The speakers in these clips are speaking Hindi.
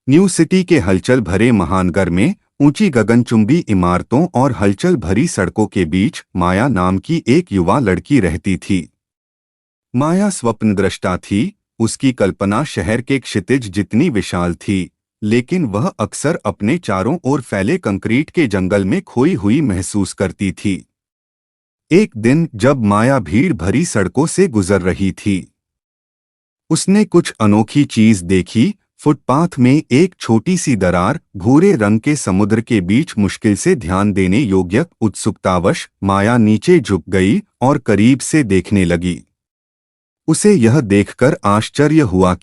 न्यू सिटी के हलचल भरे महानगर में ऊंची गगनचुंबी इमारतों और हलचल भरी सड़कों के बीच माया नाम की एक युवा लड़की रहती थी। माया स्वप्नद्रष्टा थी। उसकी कल्पना शहर के क्षितिज जितनी विशाल थी, लेकिन वह अक्सर अपने चारों ओर फैले कंक्रीट के जंगल में खोई हुई महसूस करती थी। एक दिन जब माया भीड़ भरी सड़कों से गुजर रही थी, उसने कुछ अनोखी चीज देखी। फुटपाथ में एक छोटी सी दरार, भूरे रंग के समुद्र के बीच मुश्किल से ध्यान देने योग्य। उत्सुकतावश माया नीचे झुक गई और करीब से देखने लगी। उसे यह देखकर आश्चर्य हुआ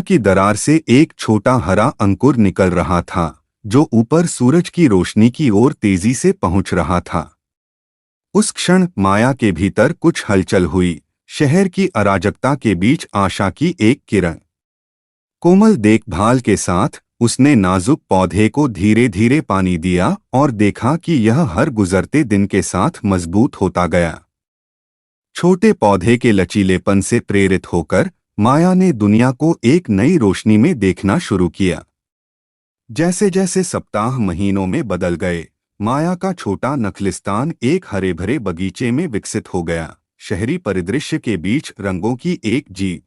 कि दरार से एक छोटा हरा अंकुर निकल रहा था, जो ऊपर सूरज की रोशनी की ओर तेजी से पहुंच रहा था। उस क्षण माया के भीतर कुछ हलचल हुई। शहर की अराजकता के बीच आशा की एक किरण। कोमल देखभाल के साथ उसने नाजुक पौधे को धीरे धीरे पानी दिया और देखा कि यह हर गुजरते दिन के साथ मजबूत होता गया। छोटे पौधे के लचीलेपन से प्रेरित होकर माया ने दुनिया को एक नई रोशनी में देखना शुरू किया। जैसे जैसे सप्ताह महीनों में बदल गए, माया का छोटा नखलिस्तान एक हरे भरे बगीचे में विकसित हो गया। शहरी परिदृश्य के बीच रंगों की एक जी।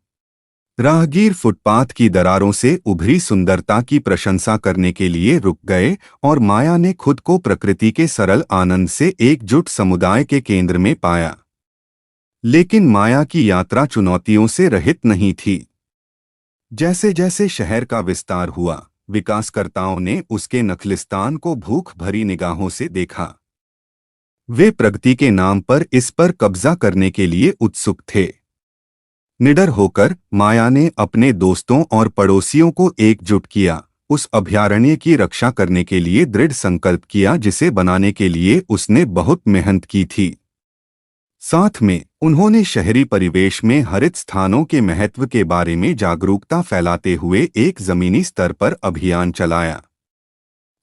राहगीर फुटपाथ की दरारों से उभरी सुंदरता की प्रशंसा करने के लिए रुक गए और माया ने खुद को प्रकृति के सरल आनंद से एकजुट समुदाय के केंद्र में पाया। लेकिन माया की यात्रा चुनौतियों से रहित नहीं थी। जैसे जैसे शहर का विस्तार हुआ, विकासकर्ताओं ने उसके नखलिस्तान को भूख भरी निगाहों से देखा। वे प्रगति के नाम पर इस पर कब्जा करने के लिए उत्सुक थे। निडर होकर माया ने अपने दोस्तों और पड़ोसियों को एकजुट किया, उस अभयारण्य की रक्षा करने के लिए दृढ़ संकल्प किया जिसे बनाने के लिए उसने बहुत मेहनत की थी। साथ में उन्होंने शहरी परिवेश में हरित स्थानों के महत्व के बारे में जागरूकता फैलाते हुए एक जमीनी स्तर पर अभियान चलाया।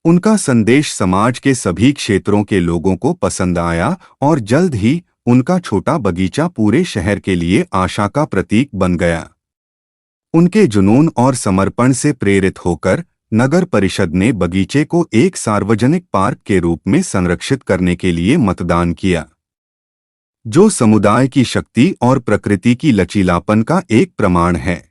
उनका संदेश समाज के सभी क्षेत्रों के लोगों को पसंद आया और जल्द ही उनका छोटा बगीचा पूरे शहर के लिए आशा का प्रतीक बन गया। उनके जुनून और समर्पण से प्रेरित होकर नगर परिषद ने बगीचे को एक सार्वजनिक पार्क के रूप में संरक्षित करने के लिए मतदान किया, जो समुदाय की शक्ति और प्रकृति की लचीलापन का एक प्रमाण है।